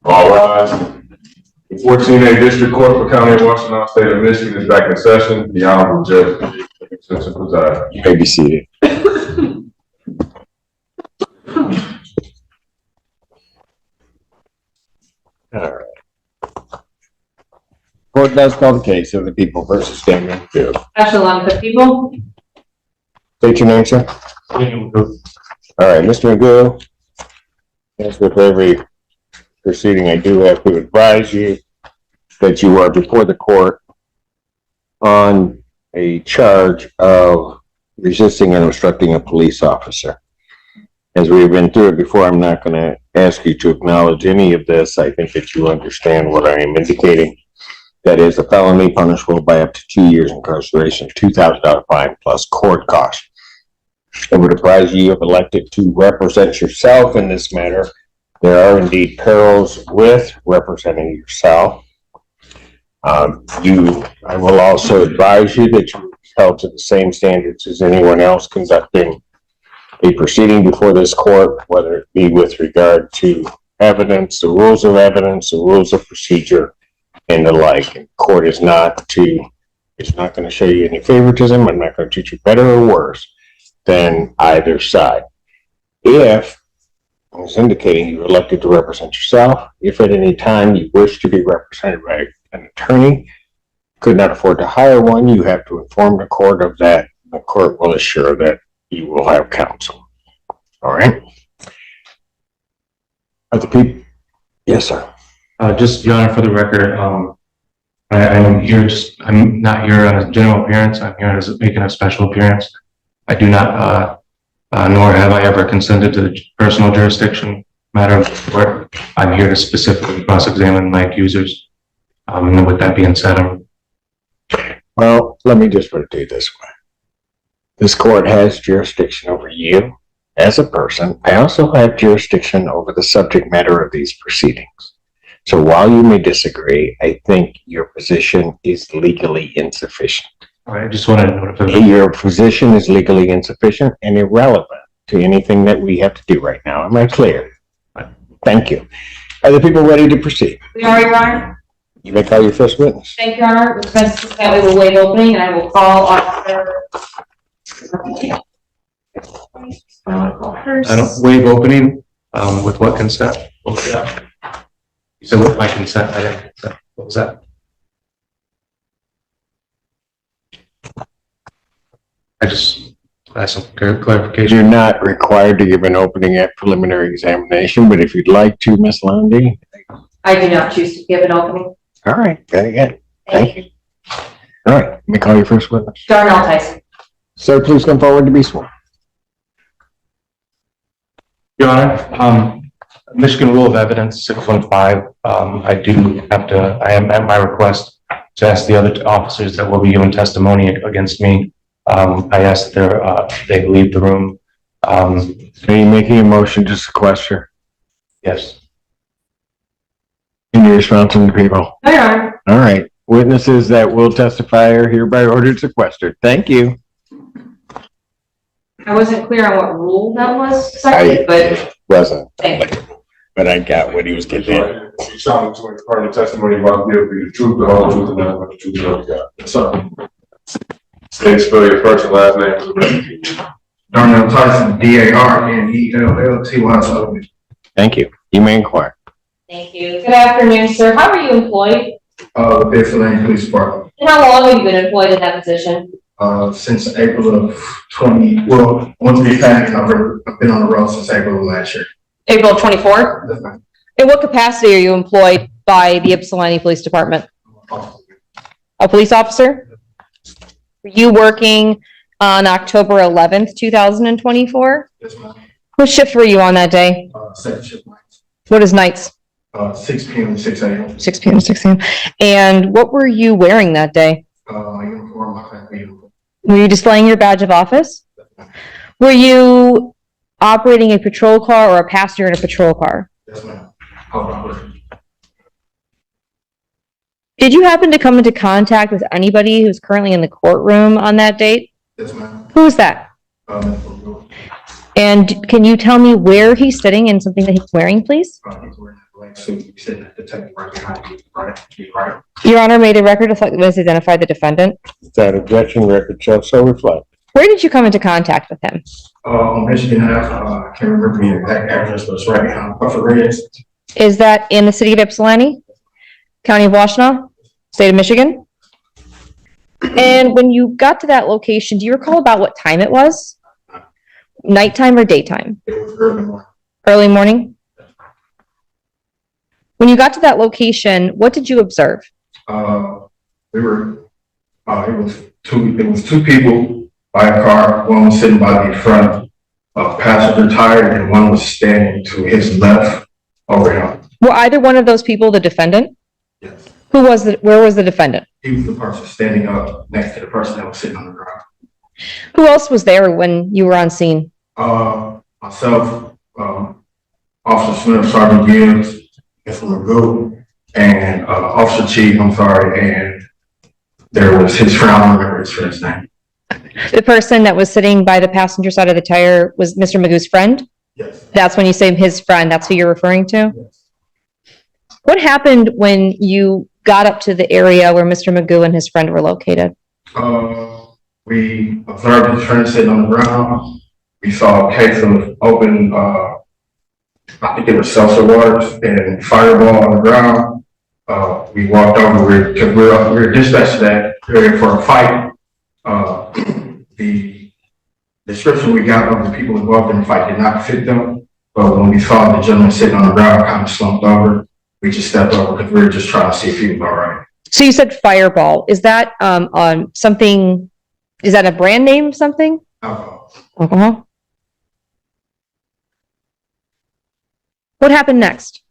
All rise. The 14A District Court for County of Washington, State of Michigan is back in session. The Honorable Judge Simpson presides. You may be seated. All right. Court does call the case of the people versus Daniel Field. Actually, along with the people. State your name, sir. All right, Mr. McGill. As with every proceeding, I do have to advise you that you are before the court on a charge of resisting and obstructing a police officer. As we've been through it before, I'm not going to ask you to acknowledge any of this. I think that you understand what I am indicating. That is a felony punishable by up to 2 years incarceration, $2,000 fine plus court costs. I would advise you have elected to represent yourself in this matter. There are indeed perils with representing yourself. I will also advise you that you are held to the same standards as anyone else conducting a proceeding before this court, whether it be with regard to evidence, the rules of evidence, the rules of procedure, and the like. And court is not going to show you any favoritism. I'm not going to treat you better or worse than either side. If, as indicating, you're elected to represent yourself, if at any time you wish to be represented by an attorney, could not afford to hire one, you have to inform the court of that. The court will assure that you will have counsel. All right. Other people? Yes, sir. Just, Your Honor, for the record, I'm not here on a general appearance. I'm here as making a special appearance. I do not, nor have I ever consented to the personal jurisdiction matter of the court. I'm here to specifically cross-examine my accusers. And with that being said, Well, let me just put it to you this way. This court has jurisdiction over you as a person. I also have jurisdiction over the subject matter of these proceedings. So while you may disagree, I think your position is legally insufficient. all right, I just wanted to notify. Your position is legally insufficient and irrelevant to anything that we have to do right now. Am I clear? Thank you. Are the people ready to proceed? We are, Your Honor. You may call your first witness. Thank you, Your Honor. With respect to that, we will waive opening, and I will call Officer. I don't waive opening, with what consent? What was that? You said with my consent, I didn't consent. What was that? I just asked some clarification. You're not required to give an opening at preliminary examination, but if you'd like to, Ms. Lundy. I do not choose to give an opening. All right, very good. Thank you. All right, let me call your first witness. Darnell Tyson. Sir, please come forward to be sworn. Your Honor, Michigan Rule of Evidence 615, I am at my request to ask the other officers that will be giving testimony against me. I asked that they leave the room. Are you making a motion to sequester? Yes. In your response to the people? No, Your Honor. All right. Witnesses that will testify are hereby ordered sequestered. Thank you. I wasn't clear on what rule that was cited, but Wasn't. thank you. But I got what he was getting at. You shall to part of the testimony about the truth, the whole truth, and nothing but the truth of God. So, please spell your first and last name. Darnell Tyson, D-A-R-N-E-L-L-T-Y. Thank you. You may inquire. Thank you. Good afternoon, sir. How are you employed? Ypsilanti Police Department. And how long have you been employed in that position? Since April of 20, once we passed, I've been on the road since April of last year. April of 24? In what capacity are you employed by the Ypsilanti Police Department? A police officer? Were you working on October 11th, 2024? Yes, ma'am. What shift were you on that day? Second shift nights. What is nights? 6 p.m. to 6 a.m. 6 p.m. to 6 a.m. And what were you wearing that day? My uniform, my family uniform. Were you displaying your badge of office? Were you operating a patrol car or a passenger in a patrol car? Yes, ma'am. Did you happen to come into contact with anybody who's currently in the courtroom on that date? Yes, ma'am. Who is that? And can you tell me where he's sitting and something that he's wearing, please? He's wearing a black suit, sitting at the table right behind you, right? Your Honor, may the record identify the defendant. That objection, record shall so reflect. Where did you come into contact with him? On Michigan Ave, I can't remember the exact address, but it's right behind BACKFIRES. Is that in the city of Ypsilanti, county of Washtenaw, state of Michigan? And when you got to that location, do you recall about what time it was? Nighttime or daytime? It was early morning. Early morning? When you got to that location, what did you observe? It was two people by a car. One was sitting by the front passenger tire, and one was standing to his left over him. Were either one of those people the defendant? Yes. Where was the defendant? He was the person standing up next to the person that was sitting on the ground. Who else was there when you were on scene? Myself, Officer Smith, Sergeant Gibbs, Mr. Magoo, and Officer Chief, and there was his friend, I don't remember his friend's name. The person that was sitting by the passenger side of the tire was Mr. Magoo's friend? Yes. That's when you say his friend, that's who you're referring to? Yes. What happened when you got up to the area where Mr. Magoo and his friend were located? We observed his friend sitting on the ground. We saw a case of open, I think it was seltzer waters and fireball on the ground. We walked over because we were dispatched to that area for a fight. The description we got of the people involved in the fight did not fit them. But when we saw the gentleman sitting on the ground, kind of slumped over, we just stepped over because we were just trying to see if he was all right. So you said fireball. Is that on something, is that a brand name something? Alcohol. Alcohol. What happened next?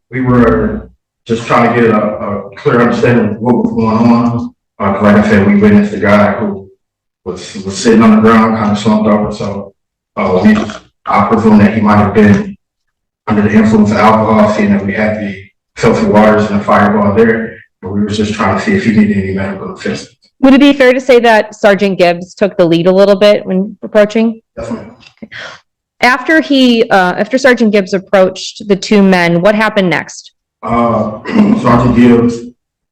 We were just trying to get a clear understanding of what was going on. Like I said, we witnessed the guy who was sitting on the ground, kind of slumped over. So I presume that he might have been under the influence of alcohol, seeing that we had the filthy waters and the fireball there. But we were just trying to see if he needed any medical assistance. Would it be fair to say that Sergeant Gibbs took the lead a little bit when approaching? Definitely. After Sergeant Gibbs approached the two men, what happened next? Sergeant Gibbs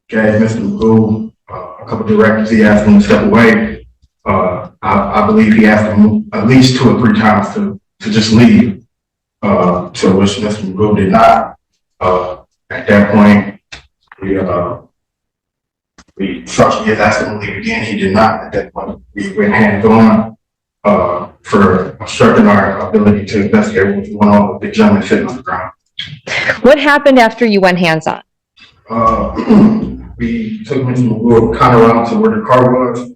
gave Mr. Magoo a couple directives. He asked him to step away. I believe he asked him at least 2 or 3 times to just leave. To which Mr. Magoo did not. At that point, Sergeant Gibbs asked him to leave again. He did not. At that point, we went hands on for obstructing our ability to investigate what was going on with the gentleman sitting on the ground. What happened after you went hands on? We took Mr. Magoo kind of around to where the car was.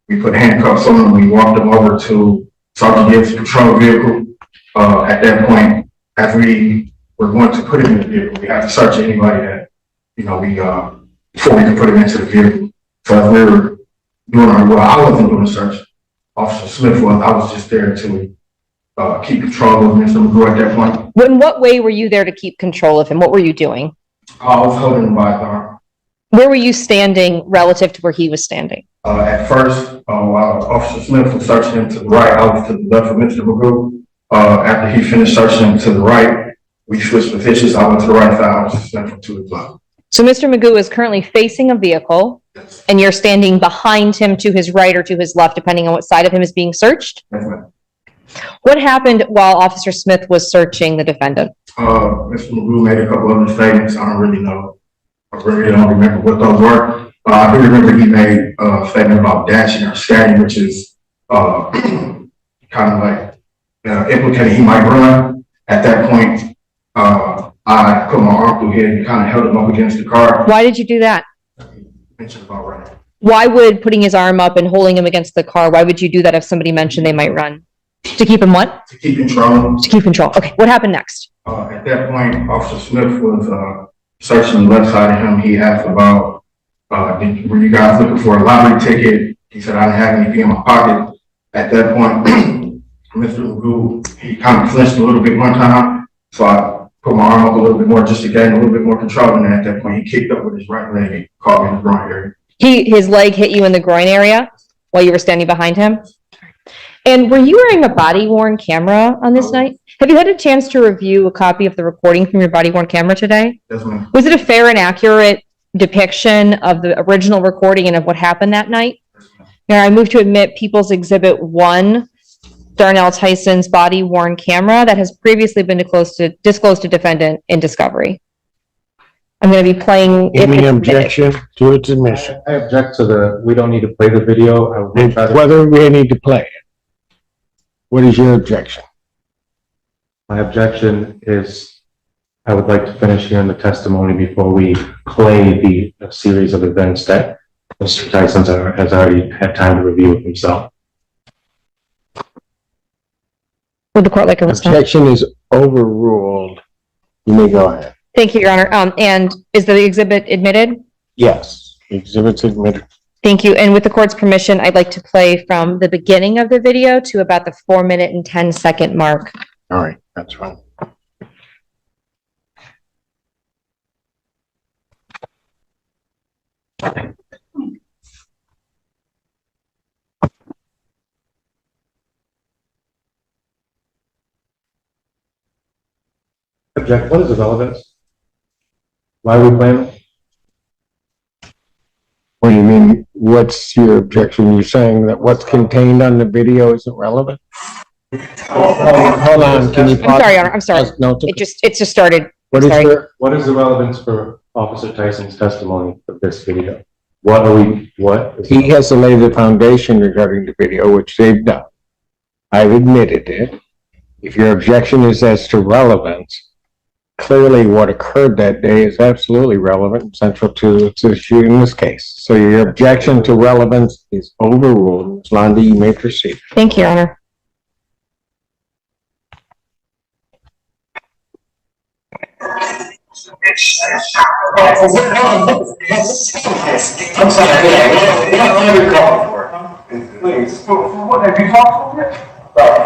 We put handcuffs on him. We walked him over to Sergeant Gibbs' patrol vehicle. At that point, as we were going to put him in the vehicle, we had to search anybody that, before we could put him into the vehicle. So as we were doing I wasn't doing the search. Officer Smith was. I was just there to keep control of Mr. Magoo at that point. In what way were you there to keep control of him? What were you doing? I was holding him by the arm. Where were you standing relative to where he was standing? At first, while Officer Smith was searching him to the right, I was to the left of Mr. Magoo. After he finished searching him to the right, we switched positions. I went to the right side, Officer Smith to the left. So Mr. Magoo is currently facing a vehicle, Yes. and you're standing behind him to his right or to his left, depending on what side of him is being searched? That's right. What happened while Officer Smith was searching the defendant? Mr. Magoo made a couple other statements. I don't really know. I really don't remember what those were. I do remember he made a statement about dashing or scatting, which is kind of like implicating he might run. At that point, I put my arm through here and kind of held him up against the car. Why did you do that? Mentioned about running. Why would putting his arm up and holding him against the car, why would you do that if somebody mentioned they might run? To keep him what? To keep control. To keep control. Okay, what happened next? At that point, Officer Smith was searching the left side of him. He asked about, were you guys looking for a lottery ticket? He said, I didn't have anything in my pocket. At that point, Mr. Magoo, he kind of flinched a little bit one time. So I put my arm up a little bit more just to gain a little bit more control. And then at that point, he kicked up with his right leg and caught me in the groin area. His leg hit you in the groin area while you were standing behind him? And were you wearing a body worn camera on this night? Have you had a chance to review a copy of the recording from your body worn camera today? Yes, ma'am. Was it a fair and accurate depiction of the original recording and of what happened that night? Now, I move to admit People's Exhibit 1, Darnell Tyson's body worn camera that has previously been disclosed to defendant in discovery. I'm going to be playing. Any objection to its admission? I object to we don't need to play the video. I would rather, Whether we need to play it. What is your objection? my objection is I would like to finish hearing the testimony before we play the series of events that Mr. Tyson has already had time to review himself. Would the court like a response? Objection is overruled. You may go ahead. Thank you, Your Honor. And is the exhibit admitted? Yes, exhibit's admitted. Thank you. And with the court's permission, I'd like to play from the beginning of the video to about the 4-minute and 10-second mark. All right, that's fine. Object. What is the relevance? Why are we playing it? What do you mean? What's your objection? You're saying that what's contained on the video isn't relevant? Hold on, can you? I'm sorry, Your Honor. I'm sorry. No, It just started. what is sorry. your, What is the relevance for Officer Tyson's testimony of this video? he has to lay the foundation regarding the video, which they've done. I've admitted it. If your objection is as to relevance, clearly what occurred that day is absolutely relevant and central to its issue in this case. So your objection to relevance is overruled. Ms. Lundy, you may proceed. Thank you, Your Honor. I'm sorry, please. What have you talked about?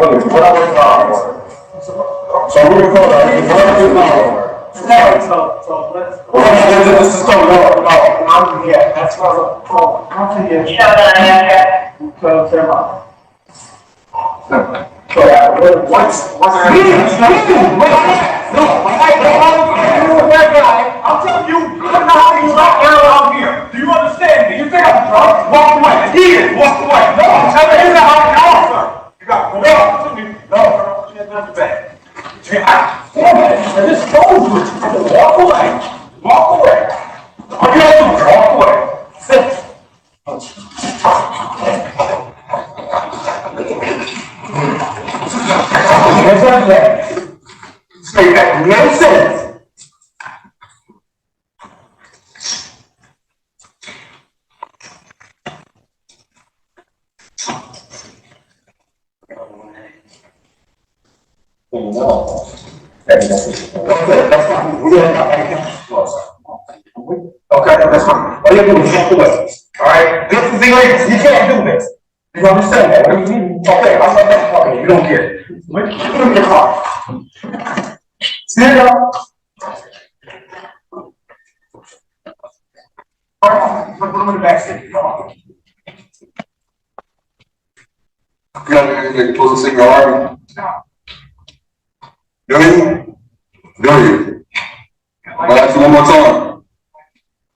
Please, what I was talking about. So we're going to that's what I'm telling you, I don't know how you got around here. Do you understand me? You think I'm drunk? Walk away. He is. Walk away. No, I'm telling you how you are, sir. You got to go to me. No, she has nothing back. I just told you. Walk away. Walk away. What you have to do? Walk away. Sit. Say that no sense. Okay, that's fine. All you have to do is walk away. All right? This is illegal. You can't do this. You understand that? What do you mean? Okay, I'm not talking. You don't get it. Put it in your car. Stand up. All right, put them in the back seat. Come on. You got anything close to your arm? Do you? Do you? I'll ask you one more time.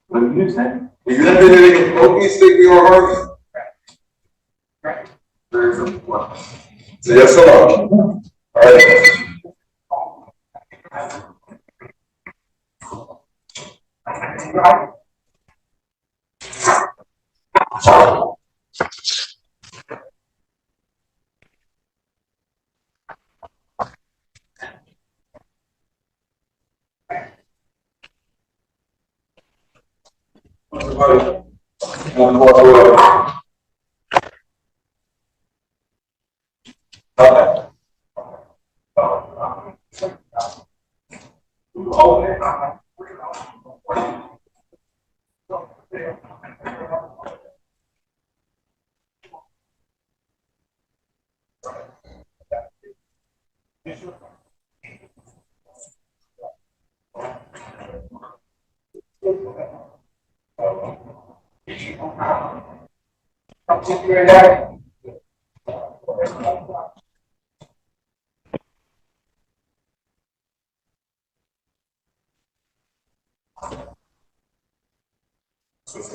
What did you say? You got anything close to your arm? Right. So yes or no? All right. What are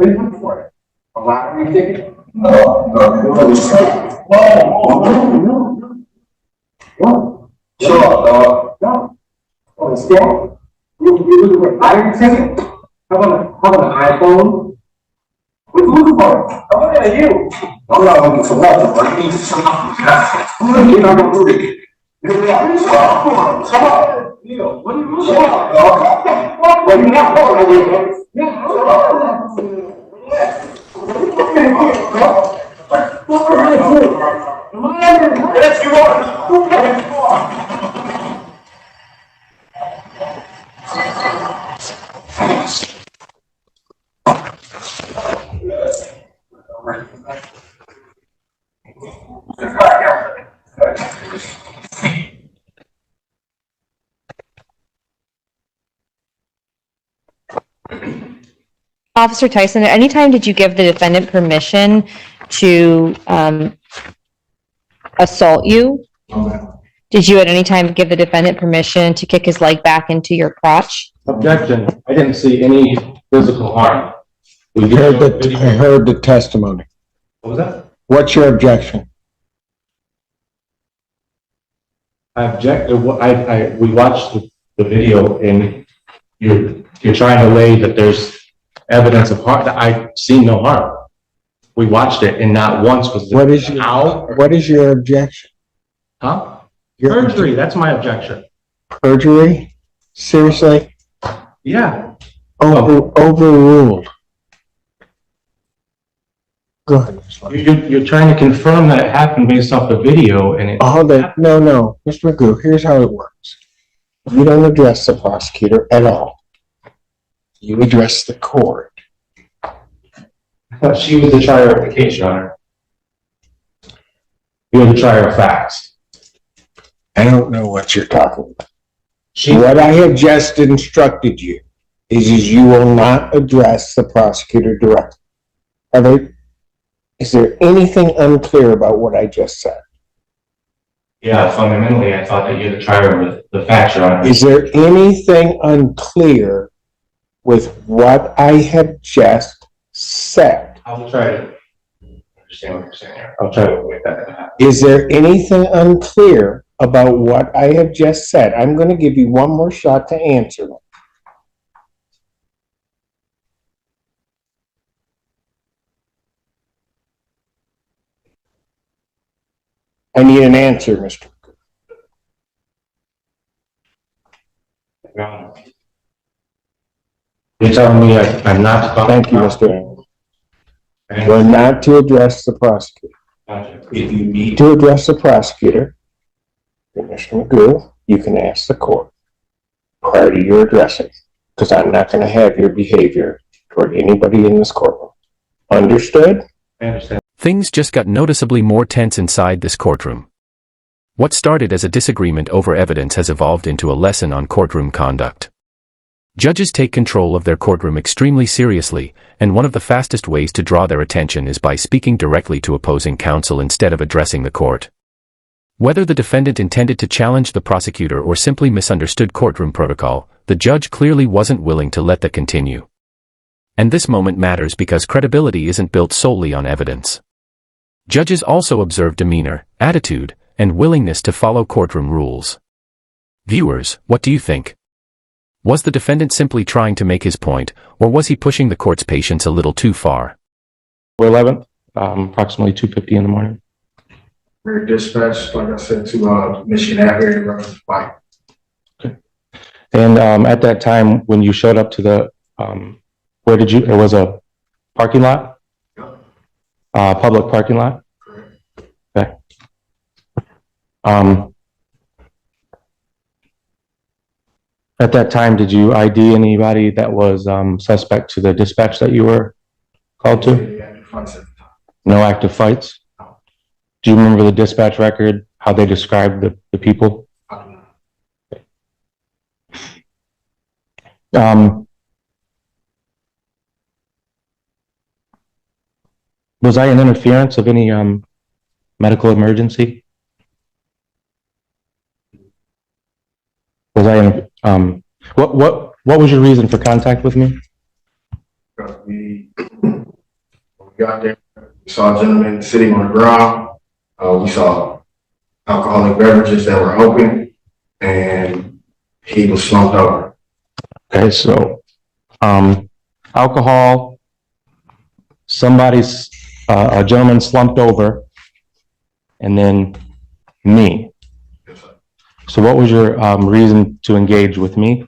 you looking for? A lottery ticket? Sure, no. Oh, it's scam? You looking for a lottery ticket? How about an iPhone? What are you looking for? I'm looking at you. I'm not looking for nothing, but you need to come up. You're not gonna do it. Come on. Neil, what are you looking for? Well, you're not going Yes, you are. Yes, you are. Officer Tyson, at any time did you give the defendant permission to assault you? Did you at any time give the defendant permission to kick his leg back into your crotch? Objection. I didn't see any physical harm. I heard the testimony. What was that? What's your objection? I object. We watched the video, and you're trying to lay that there's evidence of harm. I've seen no harm. We watched it, and not once was there. What is your objection? Huh? Perjury. That's my objection. Perjury? Seriously? Yeah. Overruled. Go ahead. You're trying to confirm that it happened based off the video, and it. No, Mr. Magoo, here's how it works. You don't address the prosecutor at all. You address the court. I thought she was the trier of the case, Your Honor. You're the trier of facts. I don't know what you're talking about. What I have just instructed you is you will not address the prosecutor directly. Is there anything unclear about what I just said? Yeah, fundamentally, I thought that you're the trier of the facts, Your Honor. Is there anything unclear with what I have just said? I'll try to understand what you're saying here. I'll try to make that happen. Is there anything unclear about what I have just said? I'm going to give you one more shot to answer them. I need an answer, Mr. Your Honor. You're telling me I'm not to. Thank you, Mr. Engel. You're not to address the prosecutor. If you need to address the prosecutor, Mr. Magoo, you can ask the court prior to your addressing, because I'm not going to have your behavior toward anybody in this courtroom. Understood? I understand. Things just got noticeably more tense inside this courtroom. What started as a disagreement over evidence has evolved into a lesson on courtroom conduct. Judges take control of their courtroom extremely seriously, and one of the fastest ways to draw their attention is by speaking directly to opposing counsel instead of addressing the court. Whether the defendant intended to challenge the prosecutor or simply misunderstood courtroom protocol, the judge clearly wasn't willing to let that continue. And this moment matters because credibility isn't built solely on evidence. Judges also observe demeanor, attitude, and willingness to follow courtroom rules. Viewers, what do you think? Was the defendant simply trying to make his point, or was he pushing the court's patience a little too far? 11th, approximately 2:50 in the morning. We're dispatched, like I said, to Michigan Avenue, running bike. Okay. And at that time, when you showed up to the, where did you, it was a parking lot? Public parking lot? Okay. At that time, did you ID anybody that was suspect to the dispatch that you were called to? No active fights? Do you remember the dispatch record, how they described the people? Was I in interference of any, medical emergency? Was I in, what was your reason for contact with me? Because when we got there, we saw a gentleman sitting on the ground. We saw alcoholic beverages that were open, and he was slumped over. Okay, so, alcohol, somebody's, a gentleman slumped over, and then me. So what was your, reason to engage with me?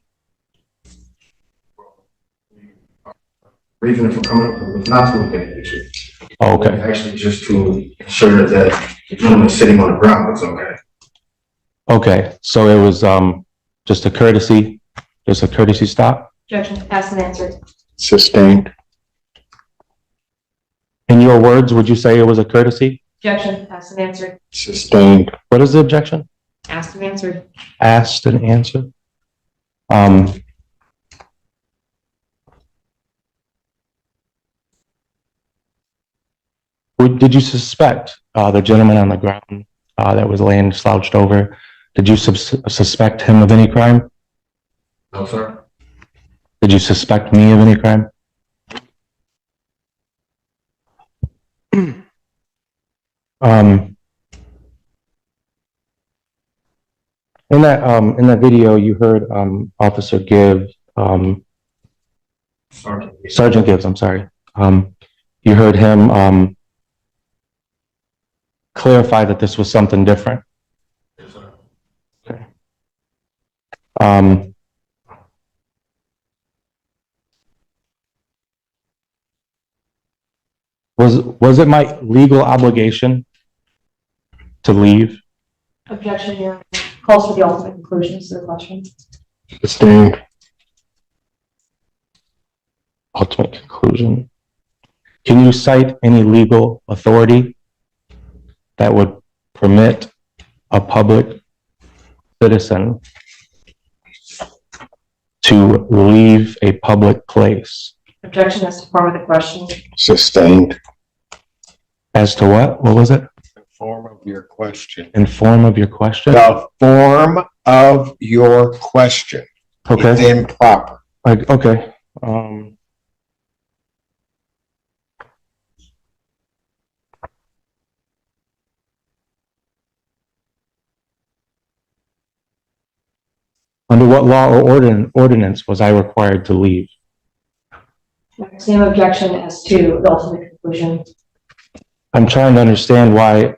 Reason for coming was not to engage you. Okay, Actually, just to ensure that the gentleman sitting on the ground was okay. okay, so it was, just a courtesy stop? Objection, asked and answered. Sustained. In your words, would you say it was a courtesy? Objection, asked and answered. Sustained. What is the objection? Asked and answered. Asked and answered. Did you suspect the gentleman on the ground that was laying slouched over? Did you suspect him of any crime? No, sir. Did you suspect me of any crime? In that video, you heard Officer Gibbs, Sergeant Gibbs, I'm sorry. You heard him clarify that this was something different. Yes, sir. Okay. Was it my legal obligation to leave? Objection, Your Honor. Calls for the ultimate conclusions to the question. Sustained. Ultimate conclusion. Can you cite any legal authority that would permit a public citizen to leave a public place? Objection as to form of the question. Sustained. As to what? What was it? The form of your question. In form of your question? The form of your question. It's Okay, improper. like, okay. Under what law or ordinance was I required to leave? Same objection as to the ultimate conclusion. I'm trying to understand why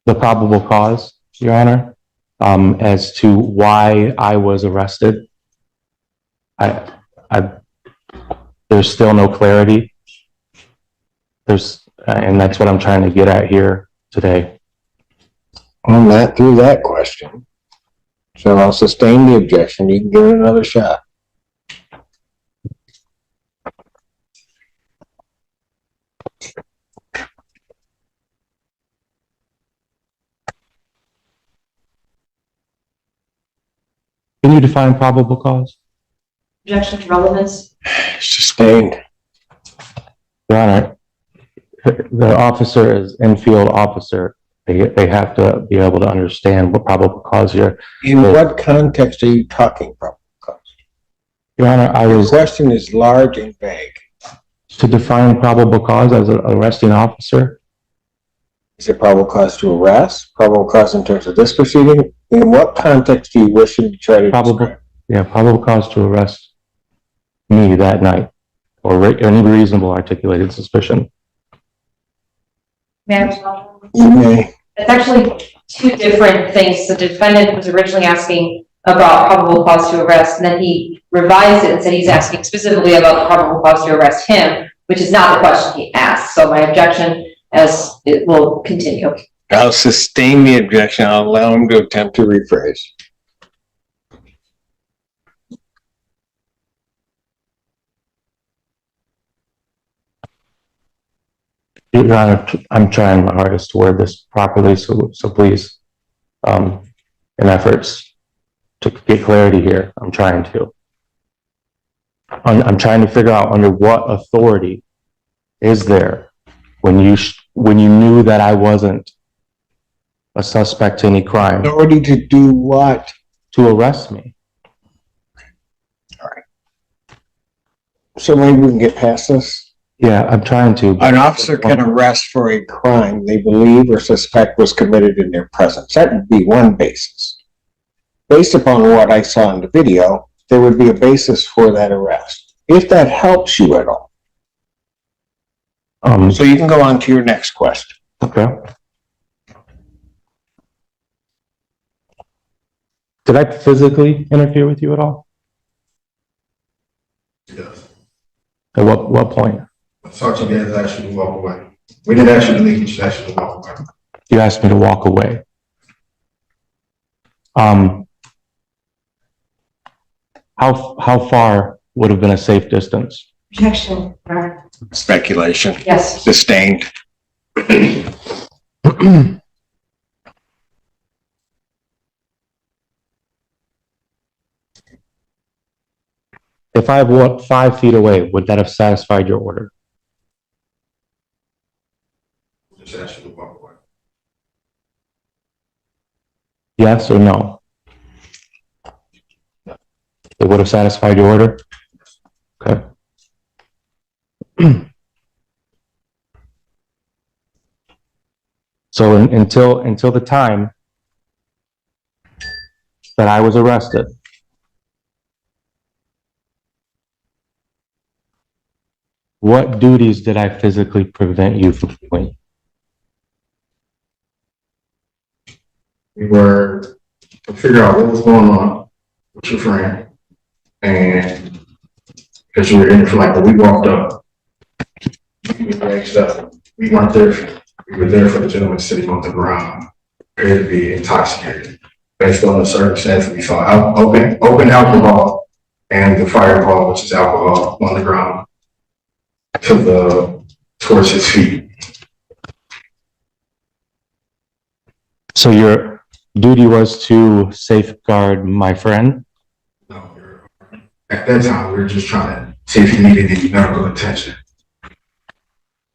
the probable cause, Your Honor, as to why I was arrested. There's still no clarity. And that's what I'm trying to get at here today. On that, through that question. So I'll sustain the objection. You can give it another shot. Can you define probable cause? Objection to relevance. Sustained. Your Honor, the officer is in-field officer. They have to be able to understand what probable cause here. In what context are you talking probable cause? Your Honor, I The was question is large and vague. to define probable cause as an arresting officer. Is it probable cause to arrest? Probable cause in terms of this proceeding? In what context do you wish him to try to describe? Probable cause to arrest me that night or any reasonable articulated suspicion. May I respond? You may. It's actually two different things. The defendant was originally asking about probable cause to arrest, and then he revised it and said he's asking specifically about the probable cause to arrest him, which is not the question he asked. So my objection as it will continue. I'll sustain the objection. I'll allow him to attempt to rephrase. Your Honor, I'm trying my hardest to word this properly, so please, in efforts to get clarity here, I'm trying to. I'm trying to figure out under what authority is there when you knew that I wasn't a suspect in any crime Authority to do what? to arrest me? So maybe we can get past this. Yeah, I'm trying to. An officer can arrest for a crime they believe or suspect was committed in their presence. That would be one basis. Based upon what I saw in the video, there would be a basis for that arrest, if that helps you at all. So you can go on to your next question. Okay. Did I physically interfere with you at all? Yes. At what point? Sergeant Gaines asked you to walk away. We didn't ask you to leave, we just asked you to walk away. You asked me to walk away. How far would have been a safe distance? Objection. Speculation. Yes. Sustained. If I walked 5 feet away, would that have satisfied your order? We just asked you to walk away. Yes or no? It would have satisfied your order? Okay. So until the time that I was arrested, what duties did I physically prevent you from doing? We were to figure out what was going on with your friend, and because you were in it for like a week, walked up, we raised up. We weren't there. We were there for the gentleman sitting on the ground, appeared to be intoxicated. Based on the circumstances, we saw open alcohol and the fireball, which is alcohol, on the ground towards his feet. So your duty was to safeguard my friend? No, at that time, we were just trying to see if he needed any medical attention.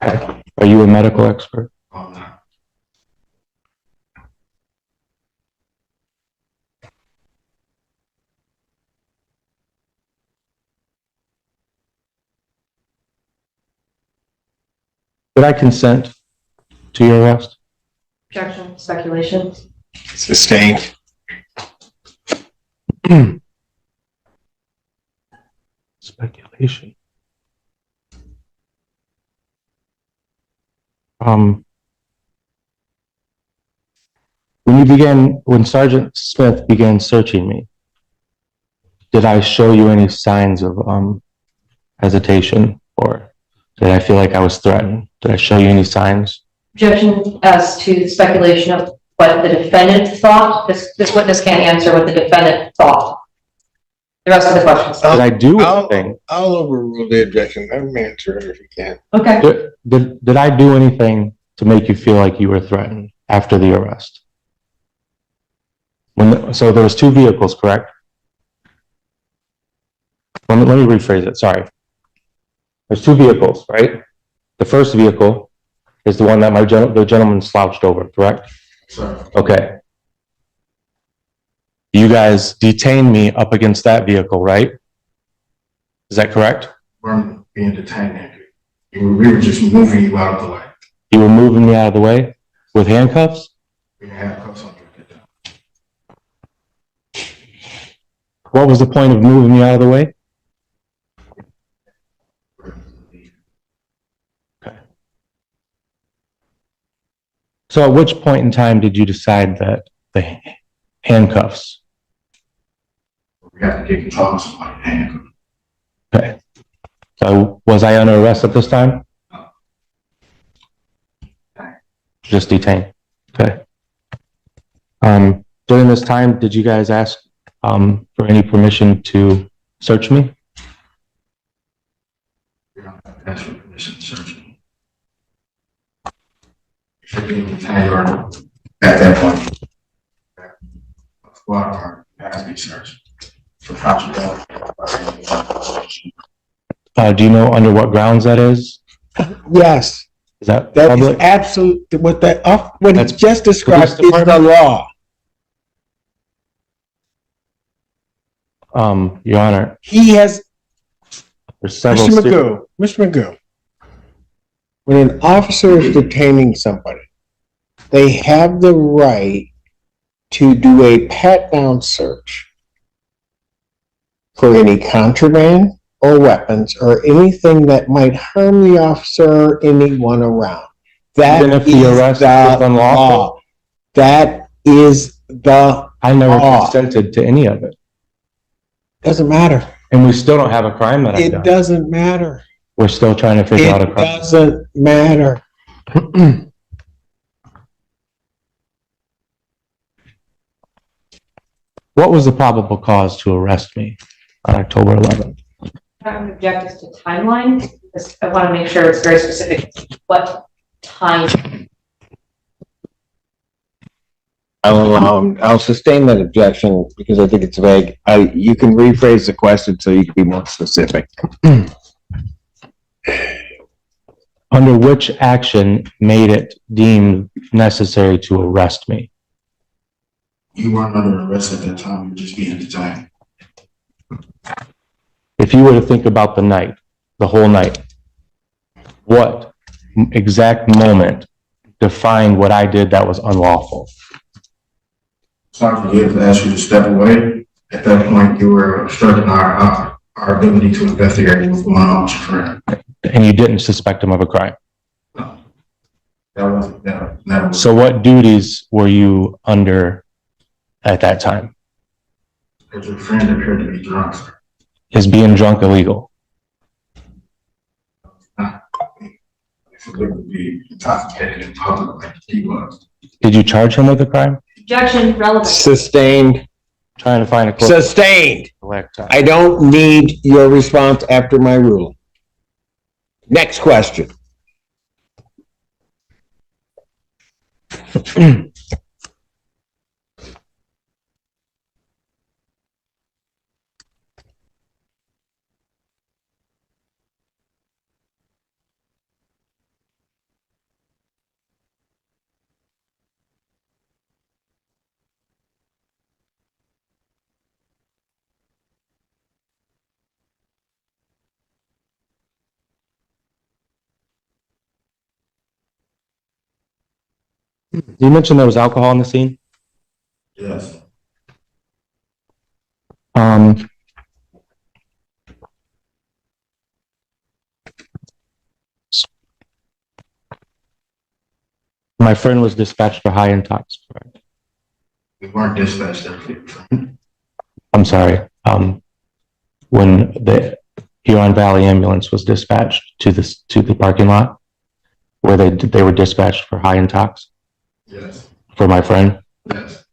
Are you a medical expert? I'm not. Did I consent to your arrest? Objection. Speculation. Sustained. Speculation. When Sergeant Smith began searching me, did I show you any signs of hesitation, or did I feel like I was threatened? Did I show you any signs? Objection as to the speculation of what the defendant thought. This witness can't answer what the defendant thought. The rest of the questions. Did I do anything? I'll overrule the objection. Let me answer it if you can. Okay. Did I do anything to make you feel like you were threatened after the arrest? So there was 2 vehicles, correct? Let me rephrase it, sorry. There's 2 vehicles, right? The first vehicle is the one that the gentleman slouched over, correct? Sir. Okay. You guys detained me up against that vehicle, right? Is that correct? We weren't being detained. We were just moving you out of the way. You were moving me out of the way with handcuffs? We didn't have cuffs on you at that time. What was the point of moving me out of the way? Okay. So at which point in time did you decide that the handcuffs? We have to get control of somebody to handcuff. Okay. So was I under arrest at this time? Just detained. Okay. During this time, did you guys ask for any permission to search me? We don't have to ask for permission to search you. You should be detained at that point. A squad car has to be searched. For contraband. Do you know under what grounds that is? Yes, Is that that is public? absolute, what he That's just described police is the department? law. Your Honor, He has, there's several. Mr. Magoo, when an officer is detaining somebody, they have the right to do a pat-down search for any contraband or weapons or anything that might harm the officer or anyone around. That Even if the is arrest the is unlawful? law. That is the I never law. consented to any of it. Doesn't matter. And we still don't have a crime that I've It done. doesn't matter. We're still trying to figure out a It crime. doesn't matter. What was the probable cause to arrest me on October 11th? I would object as to timeline, because I want to make sure it's very specific. What time? I'll sustain that objection because I think it's vague. You can rephrase the question so you can be more specific. Under which action made it deemed necessary to arrest me? You weren't under arrest at that time, you were just being detained. If you were to think about the night, the whole night, what exact moment defined what I did that was unlawful? Sergeant Gibbs asked you to step away. At that point, you were obstructing our ability to investigate what was going on with your friend. And you didn't suspect him of a crime. That wasn't, that was. So what duties were you under at that time? Because your friend appeared to be drunk, sir. Is being drunk illegal? If it would be intoxicated in public like he was. Did you charge him with a crime? Objection relevant. Sustained. Trying to find a close Sustained. time. I don't need your response after my ruling. Next question. You mentioned there was alcohol in the scene. Yes. My friend was dispatched for high intox. Correct? We weren't dispatched there. I'm sorry. When the Huron Valley ambulance was dispatched to the parking lot where they were dispatched for high intox Yes. for my friend. Yes.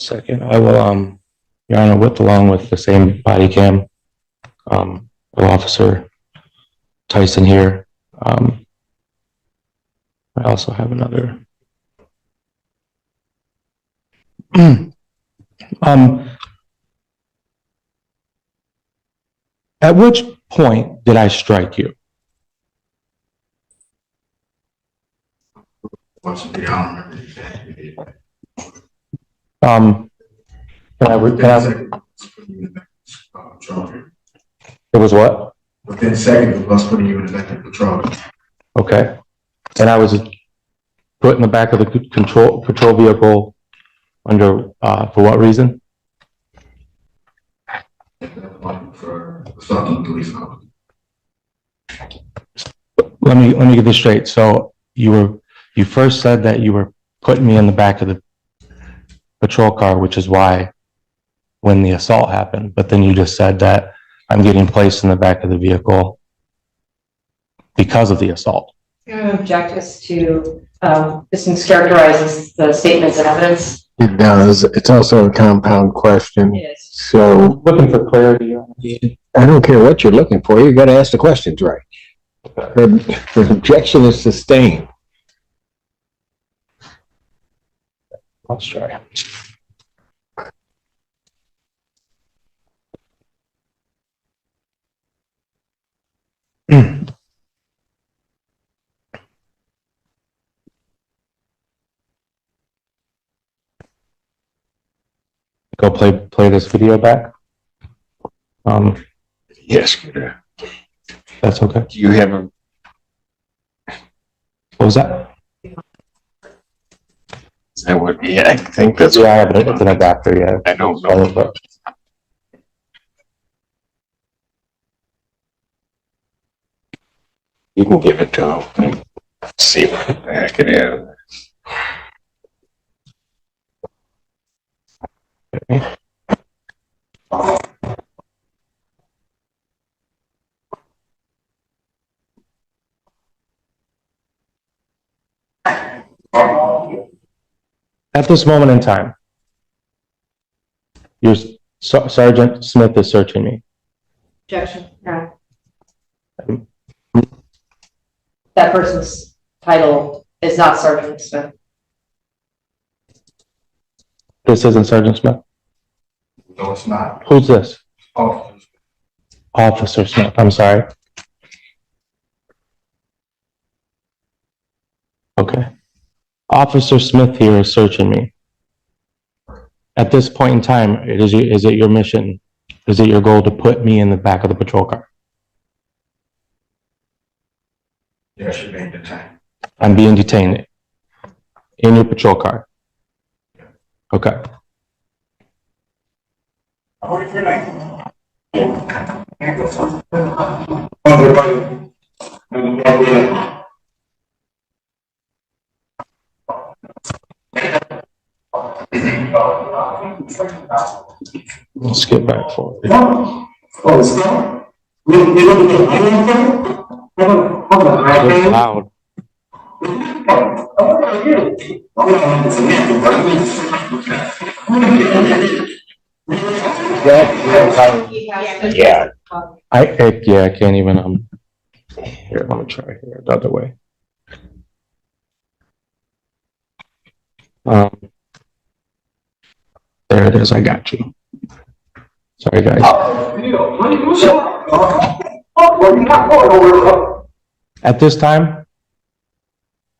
Second, I will, Your Honor, with along with the same body cam, Officer Tyson here. I also have another. At which point did I strike you? Watch the video, I don't remember exactly. It was what? Within seconds of us putting you in the back of the patrol. Okay. And I was put in the back of the patrol vehicle under, for what reason? For assaulting the police officer. Let me get this straight. So you first said that you were putting me in the back of the patrol car, which is why when the assault happened, but then you just said that I'm getting placed in the back of the vehicle because of the assault. Object as to this mischaracterizes the statements and evidence It does. It's also a compound question. Yes. So Looking for clarity. I don't care what you're looking for. You gotta ask the questions right. Her objection is sustained. Let's try. Go play this video back. Yes. That's okay. Do you have a, What was that? is that what, yeah, I think that's, Yeah, I have it. It's an adapter, yeah. I don't know. But You can give it to him. Let's see what the heck it is. at this moment in time, your Sergeant Smith is searching me. Objection. No. That person's title is not Sergeant Smith. This isn't Sergeant Smith. No, it's not. Who's this? Oh, Officer Smith. I'm sorry. Okay. Officer Smith here is searching me. At this point in time, is it your mission? Is it your goal to put me in the back of the patrol car? yes, you're being detained. I'm being detained in your patrol car. Okay. What is your name? Let's get back forward. It's loud. Yeah. I can't even, here, let me try here, the other way. There it is, I got you. Sorry, guys. At this time,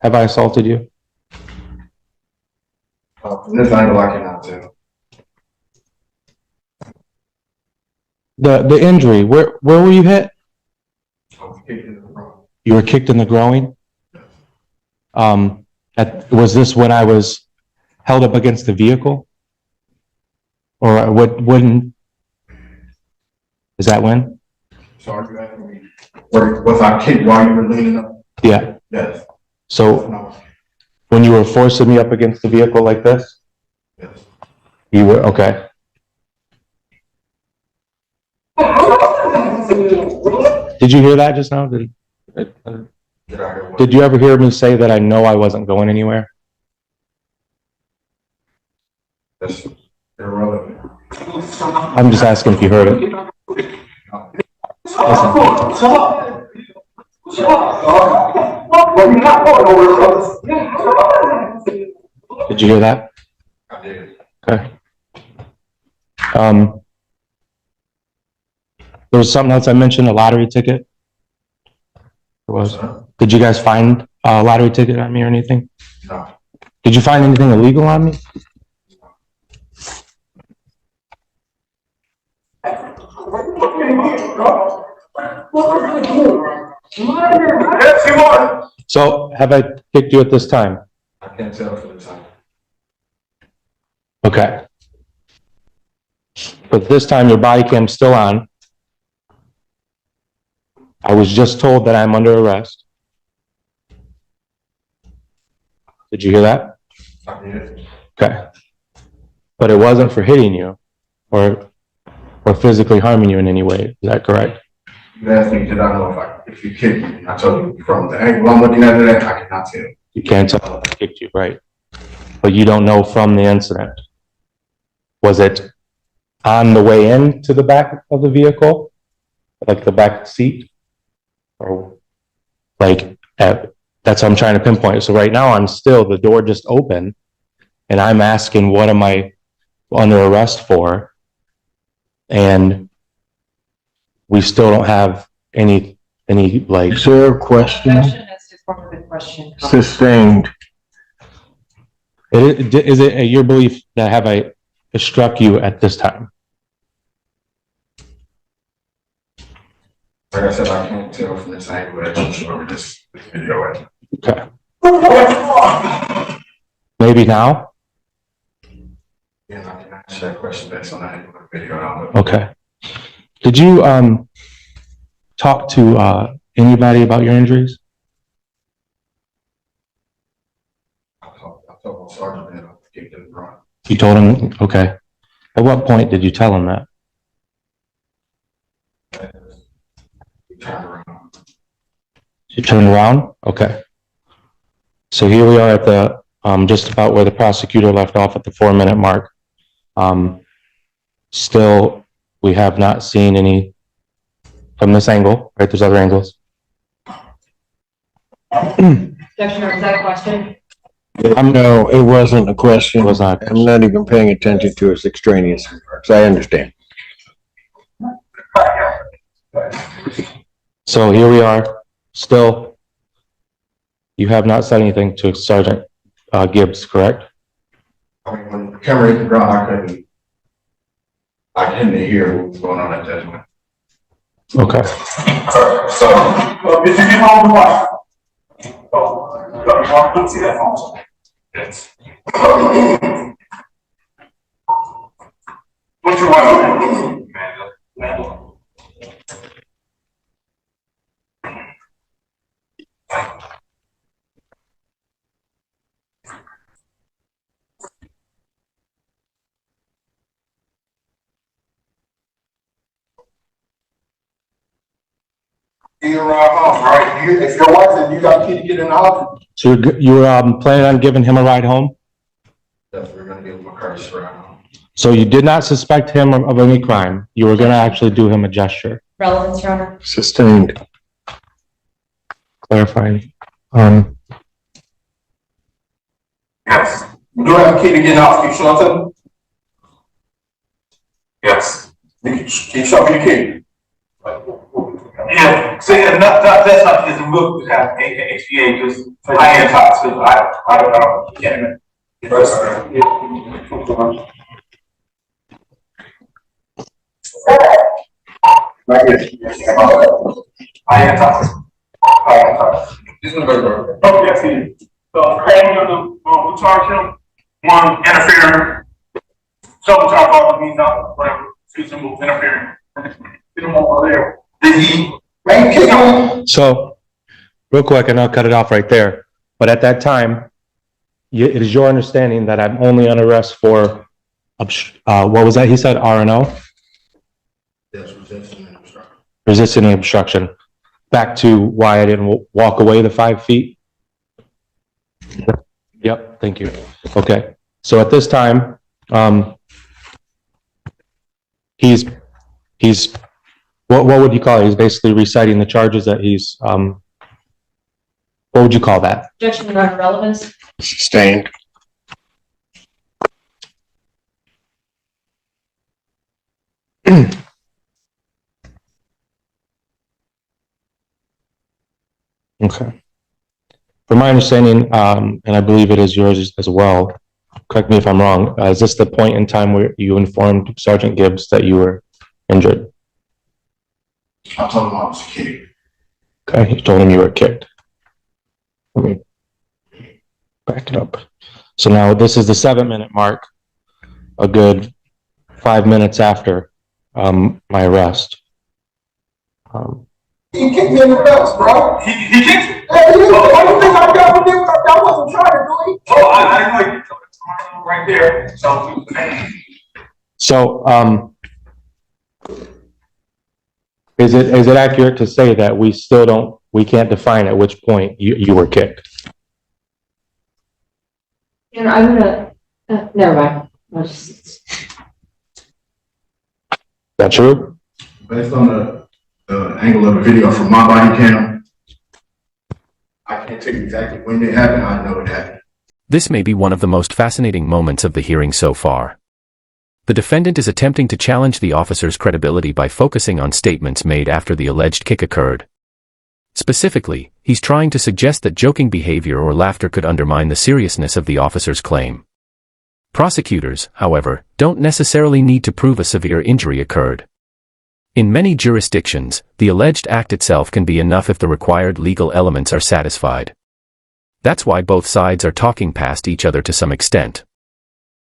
have I assaulted you? From this angle, I cannot tell. The injury, where were you hit? I was kicked in the front. You were kicked in the groin? Was this when I was held up against the vehicle? Or when? Is that when? Sorry, you asking me, was I kicked while you were leaning up? Yeah. Yes. So No. when you were forcing me up against the vehicle like this, Yes. you were, okay. Did you hear that just now? Did I hear what? Did you ever hear me say that I know I wasn't going anywhere? That's irrelevant. I'm just asking if you heard it. Did you hear that? I did. Okay. There was something else I mentioned, a lottery ticket. There was. Did you guys find a lottery ticket on me or anything? No. Did you find anything illegal on me? Yes, you are. So have I kicked you at this time? I can't tell for the time. Okay. But this time your body cam's still on. I was just told that I'm under arrest. Did you hear that? I did. Okay. But it wasn't for hitting you or physically harming you in any way. Is that correct? You asked me, did I know if you kicked me? I told you from the angle I'm looking at it, I cannot tell. You can't tell if I kicked you, right? but you don't know from the incident. Was it on the way into the back of the vehicle? Like the back seat? Or like, that's what I'm trying to pinpoint. So right now I'm still, the door just opened and I'm asking, what am I under arrest for? And we still don't have any like. Is there a question? Sustained. Is it your belief that have I struck you at this time? Like I said, I can't tell from this angle that you showed me this video at. Okay. Maybe now? Yeah, I can answer that question based on the angle of the video. I don't know. Okay. Did you talk to anybody about your injuries? I told Sergeant that I kicked him wrong. You told him, okay. At what point did you tell him that? He turned around. You turned around? Okay. So here we are at the, just about where the prosecutor left off at the 4-minute mark. Still, we have not seen any from this angle, right? There's other angles. Objection, was that a question? No, it wasn't a question. It was not. I'm not even paying attention to its extraneous remarks. I understand. So here we are, still, you have not said anything to Sergeant Gibbs, correct? I mean, when the camera hit the ground, I couldn't hear what was going on at that point. Okay. So, did you get home to watch? Oh, you couldn't see that phone. Yes. What's your wife? Amanda. You ride home, right? If your wife and you got a kid to get in the house, So you're planning on giving him a ride home? Yes, we're gonna give him a courtesy ride home. So you did not suspect him of any crime. You were going to actually do him a gesture. Relevance, Your Honor. Sustained. Clarifying. yes. You do have a kid to get in the house, can you show it to them? Yes. Can you show me the kid? Yeah, see, and that's not his book, we have HPA, just high-end tops, because I don't know, can't even. High-end tops. High-end tops. He's gonna go to work. Oh, yes, he is. So, we charge him, one, interfering. So we charge all the means out, whatever, excuse him, interfering. Get him over there. Did he? So, real quick, and I'll cut it off right there. But at that time, it is your understanding that I'm only on arrest for, what was that? He said R&O? Yes, resisting and obstruction. Resisting and obstruction. Back to why I didn't walk away the 5 feet. Yep, thank you. Okay, so at this time, he's what would you call it? He's basically reciting the charges that he's what would you call that? Objection, Your Honor, relevance. Sustained. Okay. From my understanding, and I believe it is yours as well, correct me if I'm wrong, is this the point in time where you informed Sergeant Gibbs that you were injured? I told him I was a kid. Okay, you told him you were kicked. Let me back it up. So now this is the 7-minute mark, a good 5 minutes after my arrest. He kicked me in the nuts, bro. He kicked you? Yeah, he did. Why do you think I got with him? I wasn't trying to do it. Oh, I know you right there. So, is it accurate to say that we can't define at which point you were kicked? You know, I'm gonna, never mind. I'll just- That true? Based on the angle of the video from my body cam, I can't tell you exactly when it happened. I know it happened. This may be one of the most fascinating moments of the hearing so far. The defendant is attempting to challenge the officer's credibility by focusing on statements made after the alleged kick occurred. Specifically, he's trying to suggest that joking behavior or laughter could undermine the seriousness of the officer's claim. Prosecutors, however, don't necessarily need to prove a severe injury occurred. In many jurisdictions, the alleged act itself can be enough if the required legal elements are satisfied. That's why both sides are talking past each other to some extent.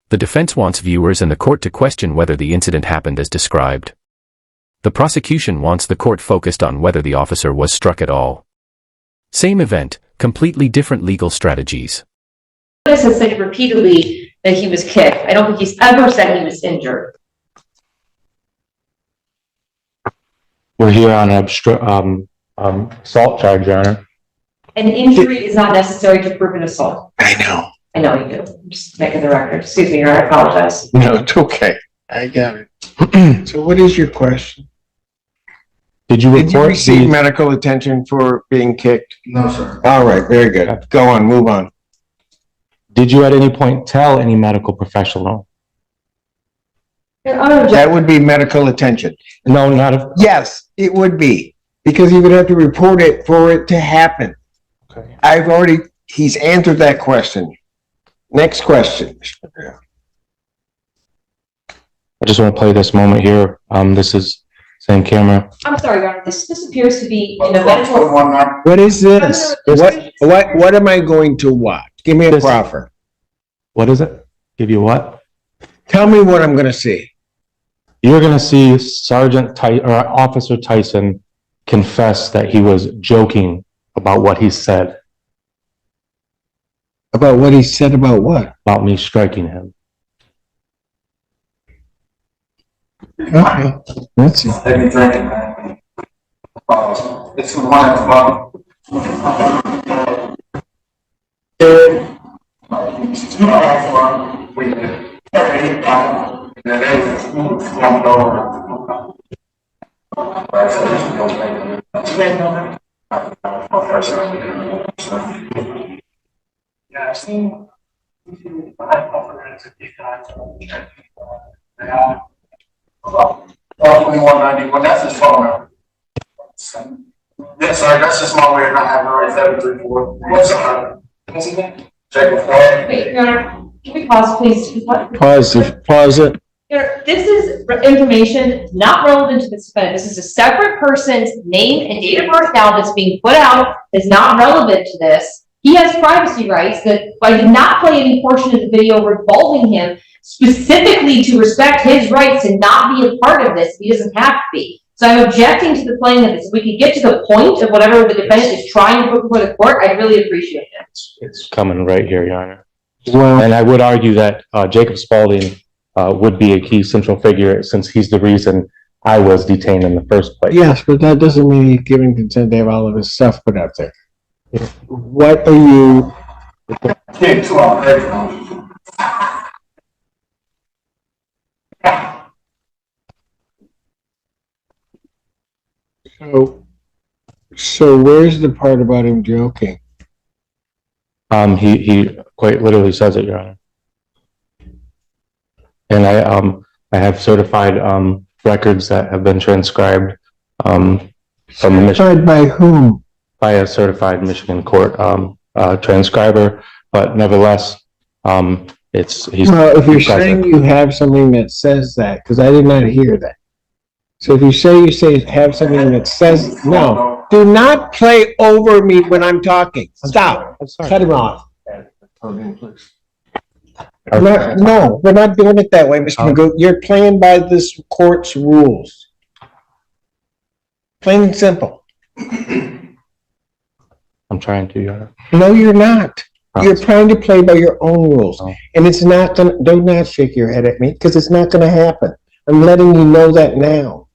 The defense wants viewers and the court to question whether the incident happened as described. The prosecution wants the court focused on whether the officer was struck at all. Same event, completely different legal strategies. Witness has said repeatedly that he was kicked. I don't think he's ever said he was injured. We're here on an assault charge, Your Honor. An injury is not necessary to prove an assault. I know. I know you do. I'm just making the record. Excuse me, Your Honor, I apologize. No, it's okay. I got it. So what is your question? Did you Did you report receive the, medical attention for being kicked? No, sir. All right, very good. Go on, move on. did you at any point tell any medical professional? Your Honor, That would be medical attention. No, not if, Yes, it would be, because he would have to report it for it to happen. okay. He's answered that question. Next question. I just want to play this moment here. This is same camera. I'm sorry, Your Honor, this appears to be in a medical. What is this? What am I going to watch? Give me a This- proffer. What is it? Give you what? Tell me what I'm gonna see. You're going to see Officer Tyson confess that he was joking about what he said About what he said about what? about me striking him. Okay, let's see. Let me drink it, man. It's one o'clock. Yeah, I've seen. Oh, 2191, that's his phone number. Yes, sir, that's just my way of not having a right 734. What's up? What's his name? Jacob Floyd. Wait, Your Honor, can we pause, please? Pause it. Your Honor, this is information not relevant to this defendant. This is a separate person's name and date of birth now that's being put out, that's not relevant to this. He has privacy rights that I did not play any portion of the video revolving him specifically to respect his rights and not be a part of this. He doesn't have to be. So I'm objecting to the playing of this. If we could get to the point of whatever the defendant is trying to put before the court, I'd really appreciate it. It's coming right here, Your Honor. Well, And I would argue that Jacob Spaulding would be a key central figure since he's the reason I was detained in the first place. yes, but that doesn't mean he's giving consent to have all of his stuff put out there. What are you, Came to our bedroom. so where's the part about him joking? He quite literally says it, Your Honor. And I have certified records that have been transcribed from Michigan Tried by whom? by a certified Michigan court transcriber, but nevertheless, he's. Well, if you're he's present. saying you have something that says that, because I did not hear that. So if you say have something that says, no, do not play over me when I'm talking. Stop. I'm sorry. Cut him off. No, we're not doing it that way, Mr. Magoo. You're playing by this court's rules. Plain and simple. I'm trying to, Your Honor. No, you're not. You're trying to play by your own rules. Oh. And it's not gonna, do not shake your head at me, because it's not gonna happen. I'm letting you know that now.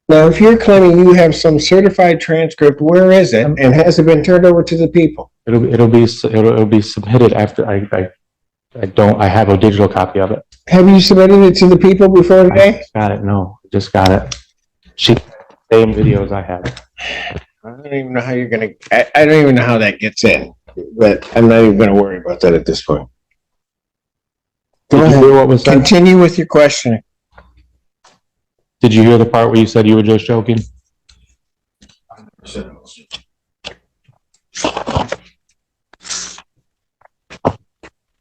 Now, if you're claiming you have some certified transcript, where is it? And has it been turned over to the people? It'll be submitted after I have a digital copy of it. Have you submitted it to the people before I today? just got it. No, I just got it. She, same videos I have. I don't even know how you're gonna, I don't even know how that gets in, but I'm not even gonna worry about that at this point. Go Did you ahead. hear what was said? Continue with your questioning. Did you hear the part where you said you were just joking?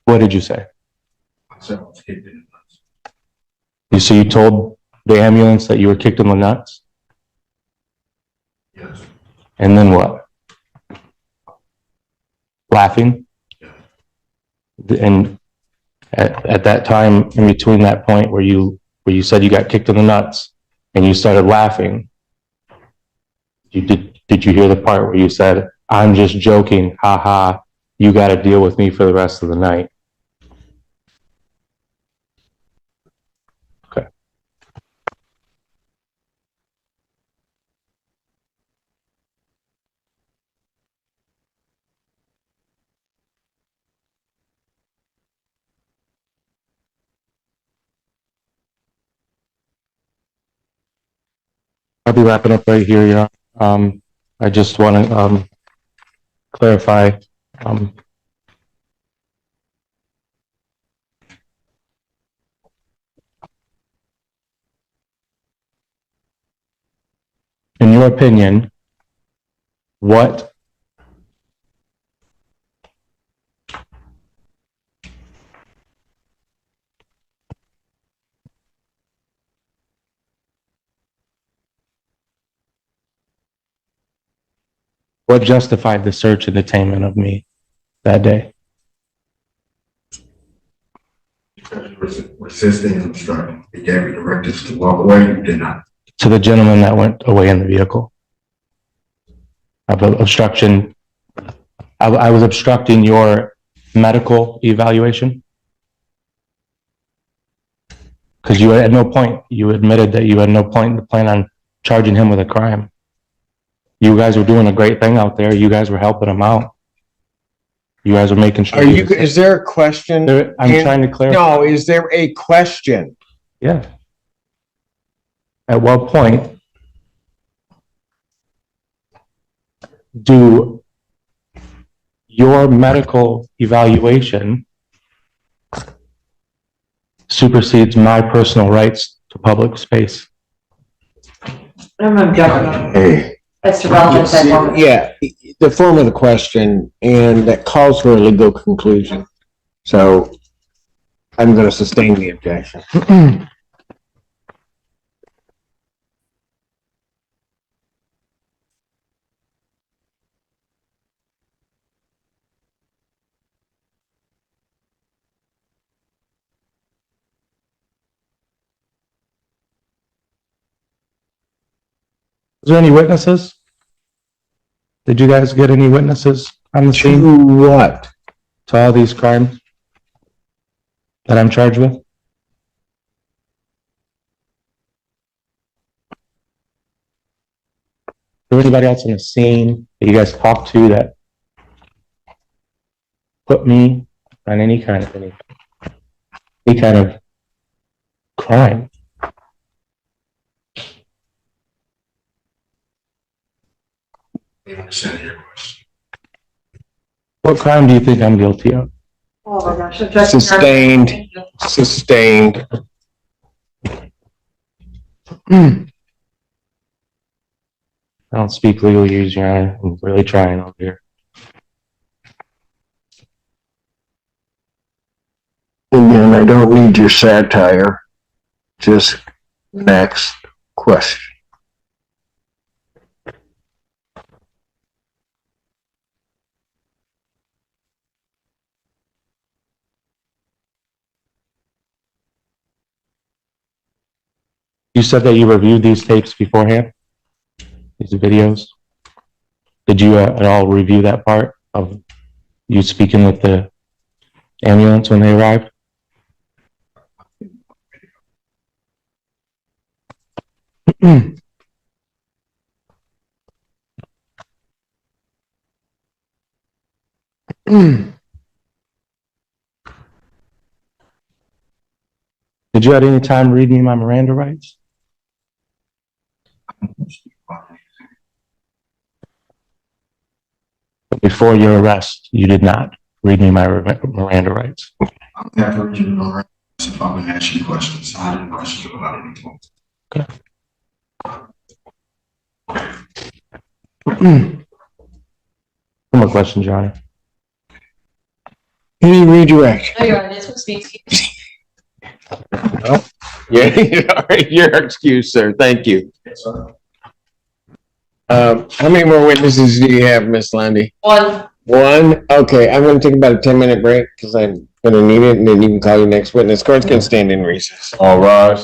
What did you say? So you told the ambulance that you were kicked in the nuts? Yes. And then what? Laughing? And at that time, in between that point where you said you got kicked in the nuts and you started laughing, did you hear the part where you said, "I'm just joking, haha, you got to deal with me for the rest of the night"? Okay. I'll be wrapping up right here, Your Honor. I just want to clarify. In your opinion, what justified the search and detainment of me that day? Because you were resisting and obstructing. He gave you directives to walk away, you did not. To the gentleman that went away in the vehicle. Of obstruction. I was obstructing your medical evaluation? Because you at no point, you admitted that you had no point to plan on charging him with a crime. You guys were doing a great thing out there. You guys were helping him out. You guys were making sure. Is there a question? I'm trying to clarify. No, is there a question? Yeah. At what point do your medical evaluation supersedes my personal rights to public space? I'm objecting. Hey. That's the relevant. Yeah, the form of the question, and that calls for a legal conclusion. So I'm going to sustain the objection. Is there any witnesses? Did you guys get any witnesses on the scene To what? to all these crimes that I'm charged with? Is there anybody else on the scene that you guys talked to that put me on any kind of crime? What crime do you think I'm guilty of? Oh my gosh. Sustained. Sustained. I don't speak legalese, Your Honor. I'm really trying over here. Again, I don't need your satire. Just next question. You said that you reviewed these tapes beforehand? These videos? Did you at all review that part of you speaking with the ambulance when they arrived? Did you at any time read me my Miranda rights? Before your arrest, you did not read me my Miranda rights. I'm never reading the rights if I'm gonna ask you questions. I didn't question you about anything. No more questions, Your Honor. Any redirect? No, Your Honor, this was speech. Yeah, all right, your excuse, sir. Thank you. Yes, sir. How many more witnesses do you have, Miss Landy? One. One? Okay, I'm gonna take about a 10-minute break because I'm gonna need it, and then you can call your next witness. Court can stand in recess. All rise.